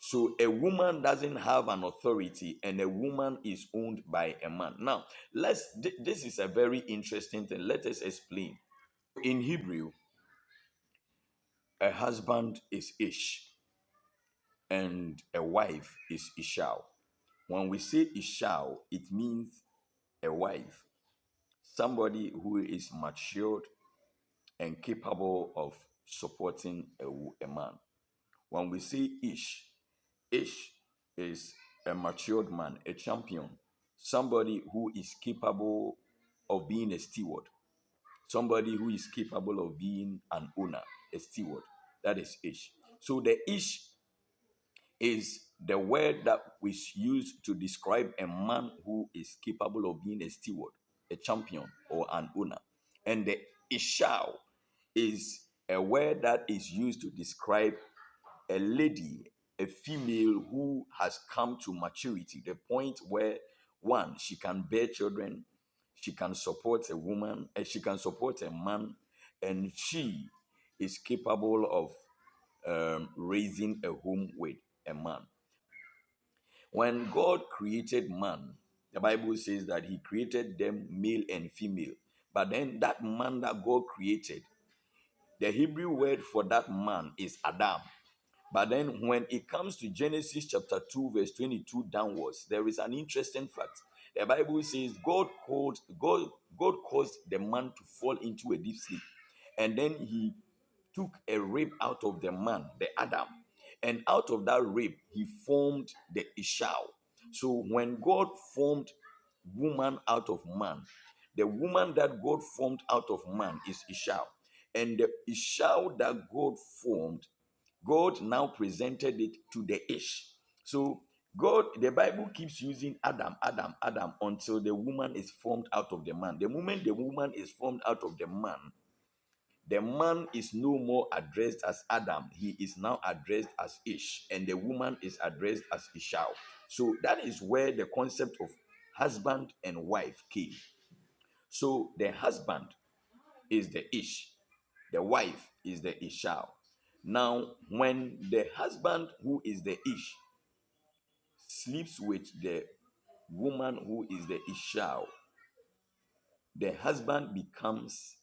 So a woman doesn't have an authority, and a woman is owned by a man. Now, this is a very interesting thing. Let us explain. In Hebrew, a husband is Ish, and a wife is Ishao. When we say Ishao, it means a wife, somebody who is matured and capable of supporting a man. When we say Ish is a matured man, a champion, somebody who is capable of being a steward, somebody who is capable of being an owner, a steward. That is Ish. So the Ish is the word that is used to describe a man who is capable of being a steward, a champion, or an owner. And the Ishao is a word that is used to describe a lady, a female who has come to maturity, the point where one, she can bear children, she can support a woman, and she can support a man, and she is capable of raising a home with a man. When God created man, the Bible says that he created them male and female. But then that man that God created, the Hebrew word for that man is Adam. But then when it comes to Genesis chapter 2, verse 22 downwards, there is an interesting fact. The Bible says God caused the man to fall into a deep sleep. And then he took a rib out of the man, the Adam, and out of that rib he formed the Ishao. So when God formed woman out of man, the woman that God formed out of man is Ishao, and the Ishao that God formed, God now presented it to the Ish. So the Bible keeps using Adam, Adam, Adam until the woman is formed out of the man. The moment the woman is formed out of the man is no more addressed as Adam. He is now addressed as Ish, and the woman is addressed as Ishao. So that is where the concept of husband and wife came. So the husband is the Ish, the wife is the Ishao. Now, when the husband who is the Ish sleeps with the woman who is the Ishao, the husband becomes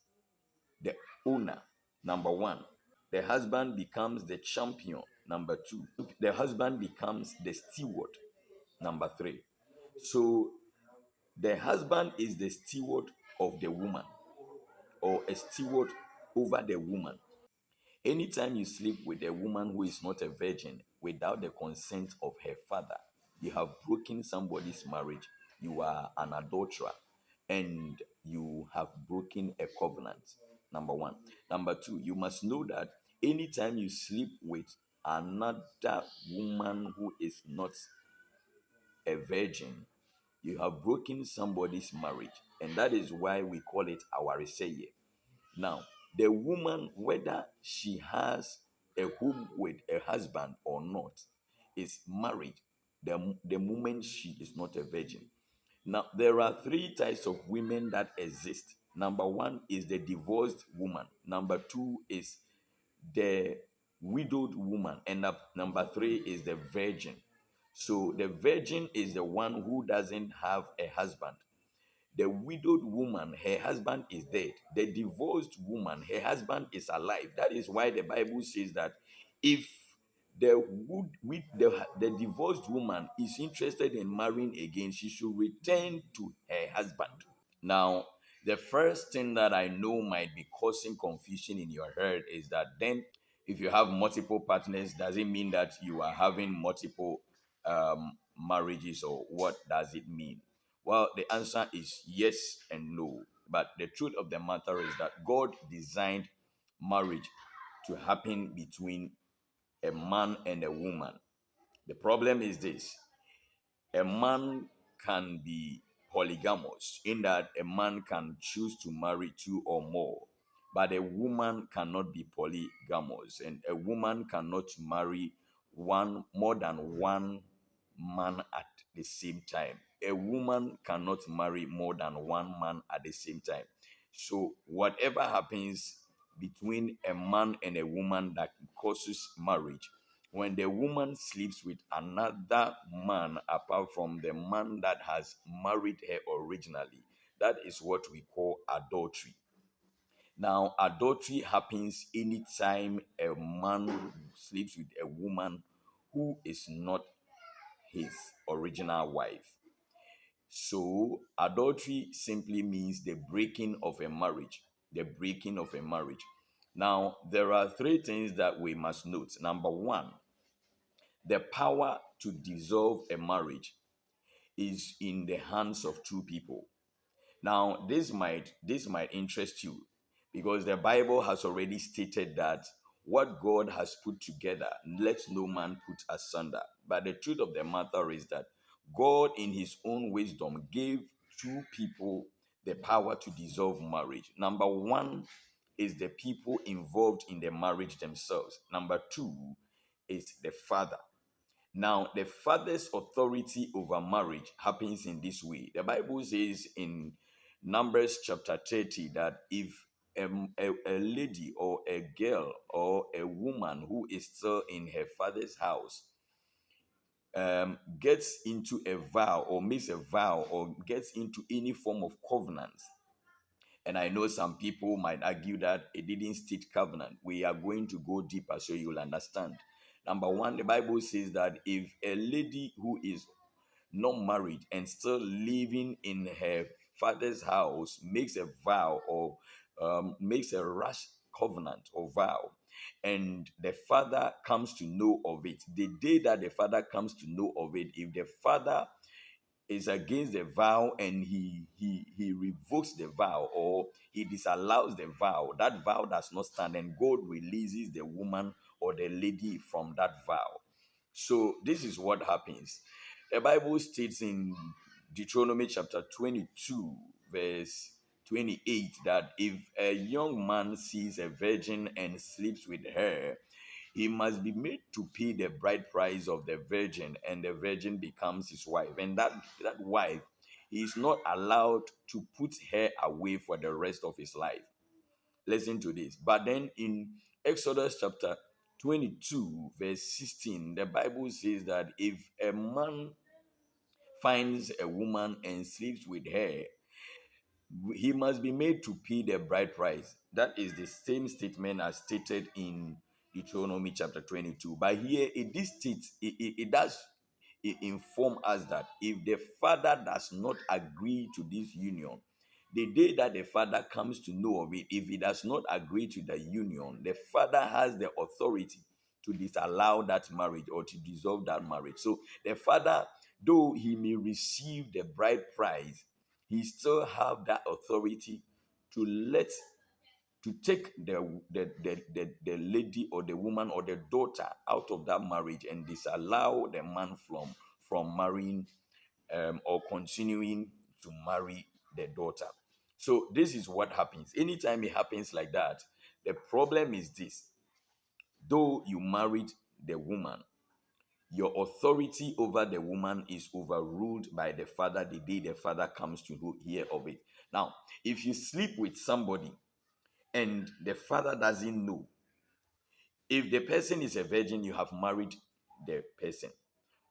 the owner, number one. The husband becomes the champion, number two. The husband becomes the steward, number three. So the husband is the steward of the woman, or a steward over the woman. Anytime you sleep with a woman who is not a virgin without the consent of her father, you have broken somebody's marriage. You are an adulterer, and you have broken a covenant. Number one. Number two, you must know that anytime you sleep with another woman who is not a virgin, you have broken somebody's marriage. And that is why we call it our Reseye. Now, the woman, whether she has a home with a husband or not, is married the moment she is not a virgin. Now, there are three types of women that exist. Number one is the divorced woman. Number two is the widowed woman. And number three is the virgin. So the virgin is the one who doesn't have a husband. The widowed woman, her husband is dead. The divorced woman, her husband is alive. That is why the Bible says that if the divorced woman is interested in marrying again, she should return to her husband. Now, the first thing that I know might be causing confusion in your head is that then, if you have multiple partners, does it mean that you are having multiple marriages, or what does it mean? Well, the answer is yes and no. But the truth of the matter is that God designed marriage to happen between a man and a woman. The problem is this: a man can be polygamous, in that a man can choose to marry two or more, but a woman cannot be polygamous, and a woman cannot marry one more than one man at the same time. A woman cannot marry more than one man at the same time. So whatever happens between a man and a woman that causes marriage, when the woman sleeps with another man apart from the man that has married her originally. That is what we call adultery. Now, adultery happens anytime a man sleeps with a woman who is not his original wife. So, adultery simply means the breaking of a marriage. The breaking of a marriage. Now, there are three things that we must note. Number one, the power to dissolve a marriage is in the hands of two people. Now, this might interest you because the Bible has already stated that what God has put together, let no man put asunder. But the truth of the matter is that God, in his own wisdom, gave two people the power to dissolve marriage. Number one is the people involved in the marriage themselves. Number two is the father. Now, the father's authority over marriage happens in this way. The Bible says in Numbers chapter 30 that if a lady or a girl or a woman who is still in her father's house gets into a vow or makes a vow or gets into any form of covenant, and I know some people might argue that it didn't state covenant. We are going to go deeper so you'll understand. Number one, the Bible says that if a lady who is not married and still living in her father's house makes a vow or makes a rash covenant or vow, and the father comes to know of it, the day that the father comes to know of it, if the father is against the vow and he revokes the vow or he disallows the vow, that vow does not stand, and God releases the woman or the lady from that vow. So this is what happens. The Bible states in Deuteronomy chapter 22 verse 28 that if a young man sees a virgin and sleeps with her, he must be made to pay the bride price of the virgin, and the virgin becomes his wife. And that wife, he is not allowed to put her away for the rest of his life. Listen to this. But then in Exodus chapter 22, verse 16, the Bible says that if a man finds a woman and sleeps with her, he must be made to pay the bride price. That is the same statement as stated in Deuteronomy chapter 22. But here this states, it does inform us that if the father does not agree to this union, the day that the father comes to know of it, if he does not agree to the union, the father has the authority to disallow that marriage or to dissolve that marriage. So the father, though he may receive the bride price, he still have that authority to let to take the lady or the woman or the daughter out of that marriage and disallow the man from marrying or continuing to marry the daughter. So this is what happens. Anytime it happens like that, the problem is this: though you married the woman, your authority over the woman is overruled by the father the day the father comes to hear of it. Now, if you sleep with somebody and the father doesn't know, if the person is a virgin, you have married the person.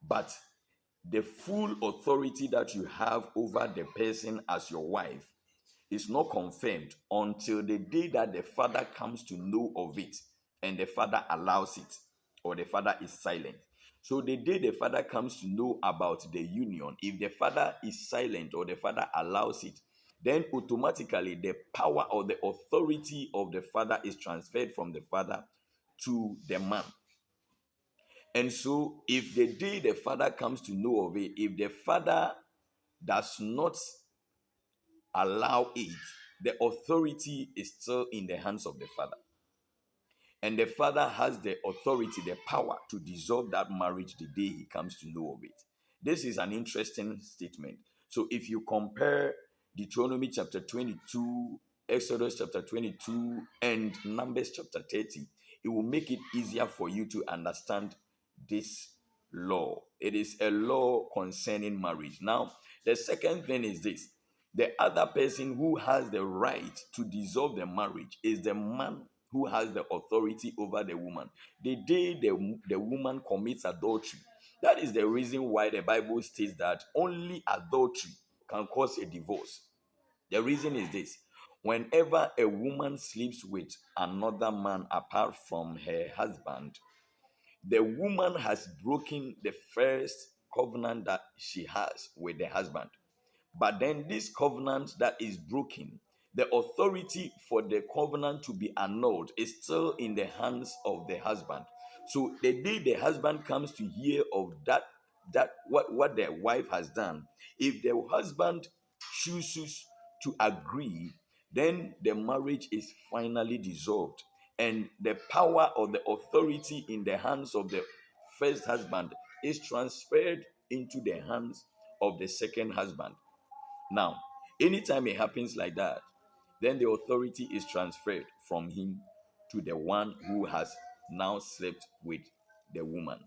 But the full authority that you have over the person as your wife is not confirmed until the day that the father comes to know of it and the father allows it or the father is silent. So the day the father comes to know about the union, if the father is silent or the father allows it, then automatically the power or the authority of the father is transferred from the father to the man. And so if the day the father comes to know of it, if the father does not allow it, the authority is still in the hands of the father. And the father has the authority, the power to dissolve that marriage the day he comes to know of it. This is an interesting statement. So if you compare Deuteronomy chapter 22, Exodus chapter 22, and Numbers chapter 30, it will make it easier for you to understand this law. It is a law concerning marriage. Now, the second thing is this: the other person who has the right to dissolve the marriage is the man who has the authority over the woman. The day the woman commits adultery, that is the reason why the Bible states that only adultery can cause a divorce. The reason is this: whenever a woman sleeps with another man apart from her husband, the woman has broken the first covenant that she has with the husband. But then this covenant that is broken, the authority for the covenant to be annulled is still in the hands of the husband. So the day the husband comes to hear of what the wife has done, if the husband chooses to agree, then the marriage is finally dissolved. And the power or the authority in the hands of the first husband is transferred into the hands of the second husband. Now, anytime it happens like that, then the authority is transferred from him to the one who has now slept with the woman.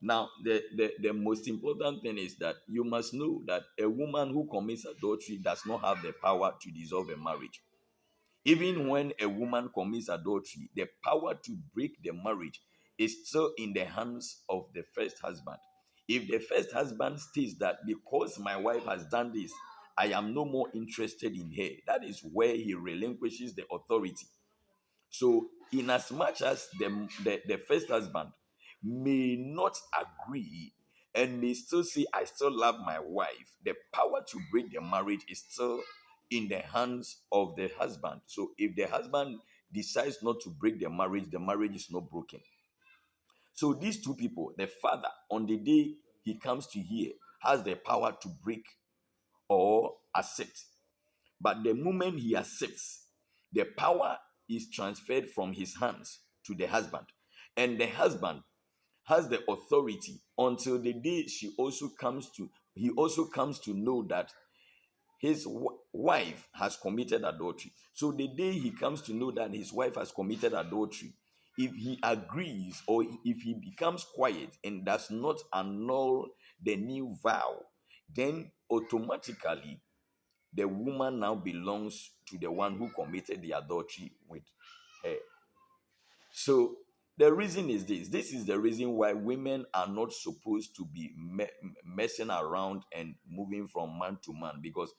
Now, the most important thing is that you must know that a woman who commits adultery does not have the power to dissolve a marriage. Even when a woman commits adultery, the power to break the marriage is still in the hands of the first husband. If the first husband states that because my wife has done this, I am no more interested in her, that is where he relinquishes the authority. So, in as much as the first husband may not agree and may still say, I still love my wife, the power to break the marriage is still in the hands of the husband. So, if the husband decides not to break the marriage is not broken. So, these two people, the father, on the day he comes to hear, has the power to break or accept. But the moment he accepts, the power is transferred from his hands to the husband. And the husband has the authority until the day he also comes to know that his wife has committed adultery. So the day he comes to know that his wife has committed adultery, if he agrees or if he becomes quiet and does not annul the new vow, then automatically the woman now belongs to the one who committed the adultery with her. So the reason is this: this is the reason why women are not supposed to be messing around and moving from man to man, because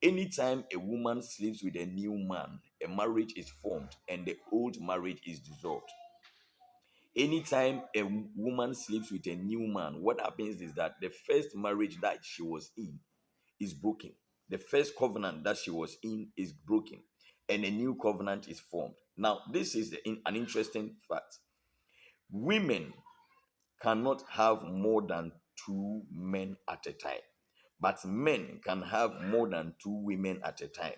anytime a woman sleeps with a new man, a marriage is formed and the old marriage is dissolved. Anytime a woman sleeps with a new man, what happens is that the first marriage that she was in is broken. The first covenant that she was in is broken, and a new covenant is formed. Now, this is an interesting fact. Women cannot have more than two men at a time, but men can have more than two women at a time.